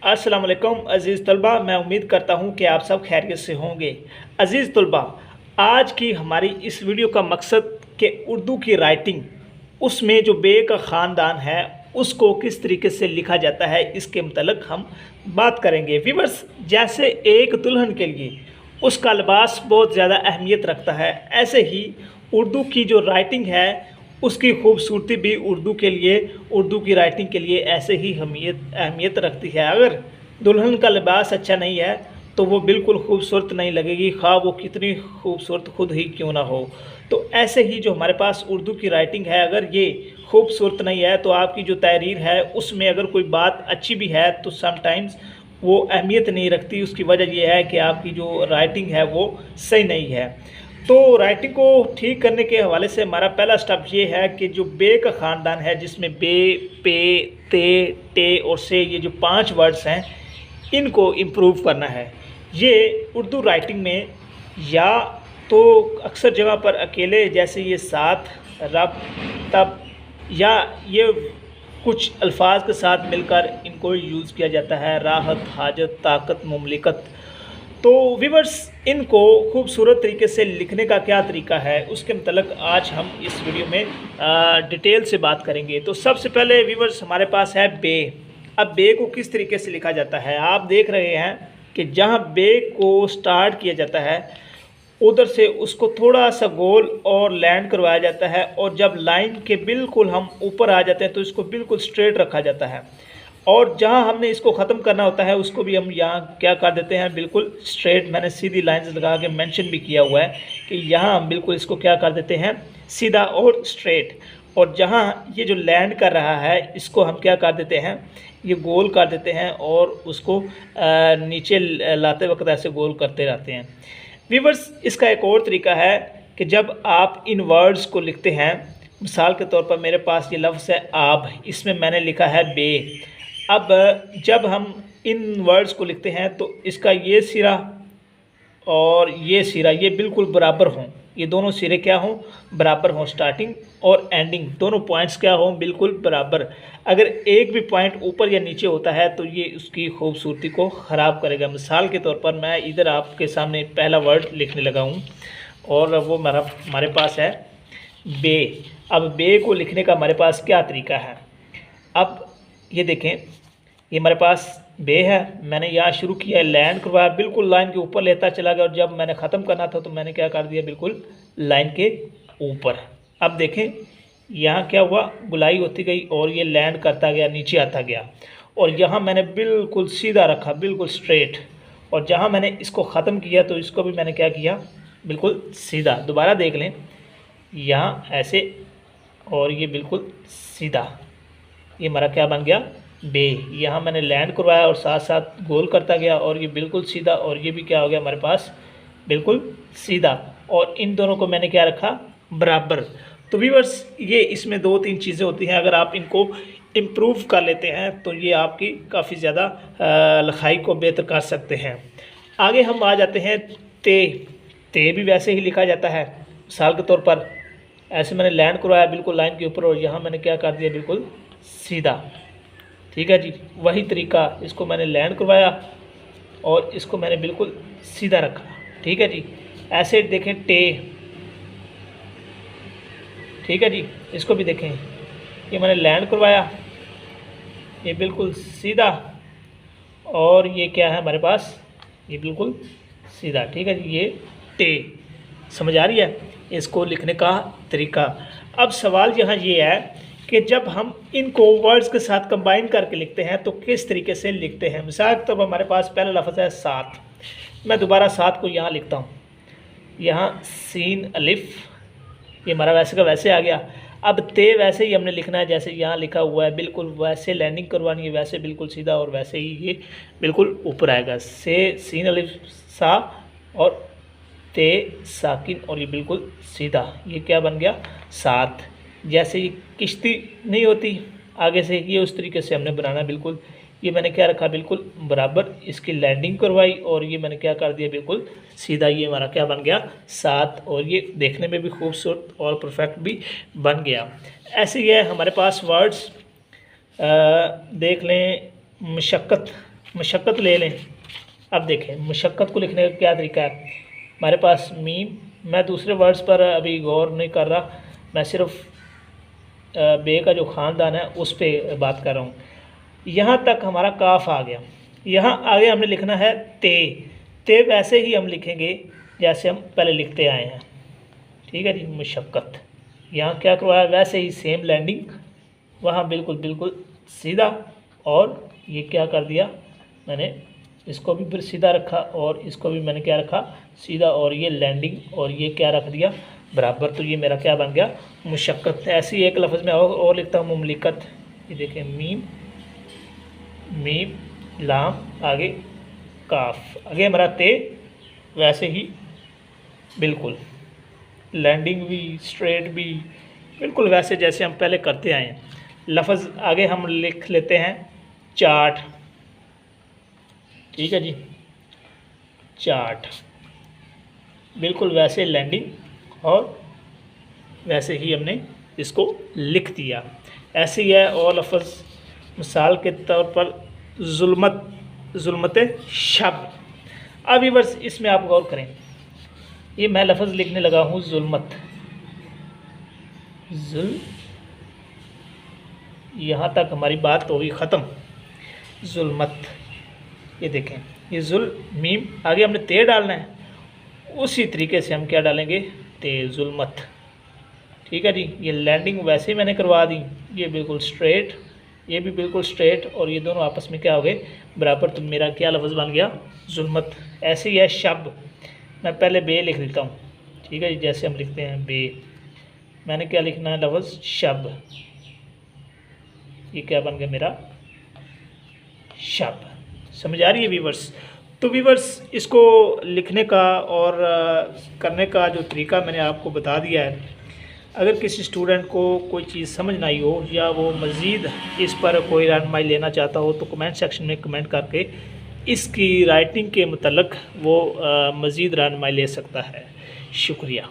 अस्सलाम वालेकुम अज़ीज़ तलबा, मैं उम्मीद करता हूँ कि आप सब खैरियत से होंगे। अज़ीज़ तलबा, आज की हमारी इस वीडियो का मकसद कि उर्दू की राइटिंग, उसमें जो बे का ख़ानदान है उसको किस तरीके से लिखा जाता है, इसके मतलब हम बात करेंगे। व्यूअर्स, जैसे एक दुल्हन के लिए उसका लिबास बहुत ज़्यादा अहमियत रखता है, ऐसे ही उर्दू की जो राइटिंग है उसकी खूबसूरती भी उर्दू की राइटिंग के लिए ऐसे ही अहमियत रखती है। अगर दुल्हन का लिबास अच्छा नहीं है तो वो बिल्कुल खूबसूरत नहीं लगेगी, खा वो कितनी खूबसूरत खुद ही क्यों ना हो। तो ऐसे ही जो हमारे पास उर्दू की राइटिंग है, अगर ये खूबसूरत नहीं है तो आपकी जो तहरीर है उसमें अगर कोई बात अच्छी भी है तो समटाइम्स वो अहमियत नहीं रखती। उसकी वजह यह है कि आपकी जो राइटिंग है वो सही नहीं है। तो राइटिंग को ठीक करने के हवाले से हमारा पहला स्टेप ये है कि जो बे का ख़ानदान है, जिसमें बे, पे, ते, टे और से, ये जो 5 वर्ड्स हैं, इनको इम्प्रूव करना है। ये उर्दू राइटिंग में या तो अक्सर जगह पर अकेले, जैसे ये साथ, रब, तब, या ये कुछ अल्फाज के साथ मिलकर इनको यूज़ किया जाता है, राहत, हाजत, ताकत, मुमलिकत। तो व्यूअर्स, इनको खूबसूरत तरीके से लिखने का क्या तरीका है उसके मतलब आज हम इस वीडियो में डिटेल से बात करेंगे। तो सबसे पहले व्यूअर्स हमारे पास है बे। अब बे को किस तरीके से लिखा जाता है, आप देख रहे हैं कि जहां बे को स्टार्ट किया जाता है उधर से उसको थोड़ा सा गोल और लैंड करवाया जाता है, और जब लाइन के बिल्कुल हम ऊपर आ जाते हैं तो इसको बिल्कुल स्ट्रेट रखा जाता है, और जहां हमने इसको ख़त्म करना होता है उसको भी हम यहाँ क्या कर देते हैं, बिल्कुल स्ट्रेट। मैंने सीधी लाइंस लगा के मेंशन भी किया हुआ है कि यहाँ हम बिल्कुल इसको क्या कर देते हैं, सीधा और स्ट्रेट। और जहाँ ये जो लैंड कर रहा है इसको हम क्या कर देते हैं, ये गोल कर देते हैं और उसको नीचे लाते वक्त ऐसे गोल करते रहते हैं। व्यूअर्स, इसका एक और तरीका है कि जब आप इन वर्ड्स को लिखते हैं, मिसाल के तौर पर मेरे पास ये लफ्ज़ है आब, इसमें मैंने लिखा है बे। अब जब हम इन वर्ड्स को लिखते हैं तो इसका ये सिरा और ये सिरा ये बिल्कुल बराबर हों, ये दोनों सिरे क्या हों, बराबर हों। स्टार्टिंग और एंडिंग दोनों पॉइंट्स क्या हों, बिल्कुल बराबर। अगर एक भी पॉइंट ऊपर या नीचे होता है तो ये उसकी खूबसूरती को ख़राब करेगा। मिसाल के तौर पर मैं इधर आपके सामने पहला वर्ड लिखने लगा हूँ और वो हमारे पास है बे। अब बे को लिखने का हमारे पास क्या तरीका है, अब ये देखें, ये हमारे पास बे है, मैंने यहाँ शुरू किया, लैंड करवाया, बिल्कुल लाइन के ऊपर लेता चला गया, और जब मैंने ख़त्म करना था तो मैंने क्या कर दिया, बिल्कुल लाइन के ऊपर। अब देखें यहाँ क्या हुआ, गुलाई होती गई और ये लैंड करता गया, नीचे आता गया, और यहाँ मैंने बिल्कुल सीधा रखा, बिल्कुल स्ट्रेट। और जहाँ मैंने इसको ख़त्म किया तो इसको भी मैंने क्या किया, बिल्कुल सीधा। दोबारा देख लें, यहाँ ऐसे और ये बिल्कुल सीधा, ये हमारा क्या बन गया, बे। यहाँ मैंने लैंड करवाया और साथ साथ गोल करता गया और ये बिल्कुल सीधा, और ये भी क्या हो गया हमारे पास, बिल्कुल सीधा। और इन दोनों को मैंने क्या रखा, बराबर। तो व्यूअर्स, ये इसमें 2-3 चीज़ें होती हैं, अगर आप इनको इम्प्रूव कर लेते हैं तो ये आपकी काफ़ी ज़्यादा लिखाई को बेहतर कर सकते हैं। आगे हम आ जाते हैं ते। ते भी वैसे ही लिखा जाता है। मिसाल के तौर पर ऐसे मैंने लैंड करवाया बिल्कुल लाइन के ऊपर, और यहाँ मैंने क्या कर दिया, बिल्कुल सीधा। ठीक है जी, वही तरीका, इसको मैंने लैंड करवाया और इसको मैंने बिल्कुल सीधा रखा। ठीक है जी, ऐसे देखें टे। ठीक है जी, इसको भी देखें, ये मैंने लैंड करवाया, ये बिल्कुल सीधा, और ये क्या है हमारे पास, ये बिल्कुल सीधा। ठीक है जी, ये टे। समझ आ रही है इसको लिखने का तरीका। अब सवाल यहाँ ये है कि जब हम इनको वर्ड्स के साथ कंबाइन करके लिखते हैं तो किस तरीके से लिखते हैं। मिसाल के तौर पर हमारे पास पहला लफ्ज़ है साथ, मैं दोबारा साथ को यहाँ लिखता हूँ, यहाँ सीन अलिफ, ये हमारा वैसे का वैसे आ गया। अब ते वैसे ही हमने लिखना है जैसे यहाँ लिखा हुआ है, बिल्कुल वैसे लैंडिंग करवानी है, वैसे बिल्कुल सीधा, और वैसे ही ये बिल्कुल ऊपर आएगा। से सीन अलिफ सा और ते साकिन, और ये बिल्कुल सीधा, ये क्या बन गया, साथ। जैसे ये किश्ती नहीं होती आगे से, ये उस तरीके से हमने बनाना बिल्कुल। ये मैंने क्या रखा, बिल्कुल बराबर, इसकी लैंडिंग करवाई, और ये मैंने क्या कर दिया, बिल्कुल सीधा, ये हमारा क्या बन गया, साथ। और ये देखने में भी खूबसूरत और परफेक्ट भी बन गया। ऐसे ही है हमारे पास वर्ड्स, देख लें मशक्क़त, मुशक्क़त ले लें। अब देखें मुशक्क़त को लिखने का क्या तरीका है। हमारे पास मीम, मैं दूसरे वर्ड्स पर अभी गौर नहीं कर रहा, मैं सिर्फ बे का जो ख़ानदान है उस पर बात कर रहा हूँ। यहाँ तक हमारा काफ आ गया, यहाँ आगे हमने लिखना है ते वैसे ही हम लिखेंगे जैसे हम पहले लिखते आए हैं। ठीक है जी। मुशक्क़त यहाँ क्या करवाया, वैसे ही सेम लैंडिंग, वहाँ बिल्कुल सीधा, और ये क्या कर दिया मैंने, इसको भी फिर सीधा रखा और इसको भी मैंने क्या रखा, सीधा, और ये लैंडिंग और ये क्या रख दिया बराबर। तो ये मेरा क्या बन गया, मुशक्क़त। ऐसे ही एक लफ्ज़ में और लिखता हूँ, मुमलिकत। ये देखें मीम लाम, आगे काफ, आगे हमारा ते, वैसे ही बिल्कुल लैंडिंग भी, स्ट्रेट भी, बिल्कुल वैसे जैसे हम पहले करते आए हैं। लफ्ज़ आगे हम लिख लेते हैं चार्ट। ठीक है जी, चार्ट, बिल्कुल वैसे लैंडिंग और वैसे ही हमने इसको लिख दिया। ऐसे ही है और लफ्ज़, मिसाल के तौर पर जुल्मत शब। अब ये वर्स इसमें आप गौर करें, ये मैं लफ्ज़ लिखने लगा हूँ जुल्मत, यहाँ तक हमारी बात होगी ख़त्म। जुल्मत, ये देखें, ये मीम, आगे हमने ते डालना है, उसी तरीके से हम क्या डालेंगे, ते, जुल्मत। ठीक है जी। ये लैंडिंग वैसे ही मैंने करवा दी, ये बिल्कुल स्ट्रेट, ये भी बिल्कुल स्ट्रेट, और ये दोनों आपस में क्या हो गए बराबर। तो मेरा क्या लफ्ज़ बन गया, जुल्मत। ऐसे ही है शब, मैं पहले बे लिख देता हूँ। ठीक है जी, जैसे हम लिखते हैं बे, मैंने क्या लिखना है, लफ्ज़ शब, ये क्या बन गया मेरा, शब। समझ आ रही है वीवर्स। तो वीवर्स, इसको लिखने का और करने का जो तरीका मैंने आपको बता दिया है। अगर किसी स्टूडेंट को कोई चीज़ समझ ना आई हो या वो मज़ीद इस पर कोई रहनुमाई लेना चाहता हो तो कमेंट सेक्शन में कमेंट करके इसकी राइटिंग के मुतल्लिक़ वो मज़ीद रहनुमाई ले सकता है। शुक्रिया।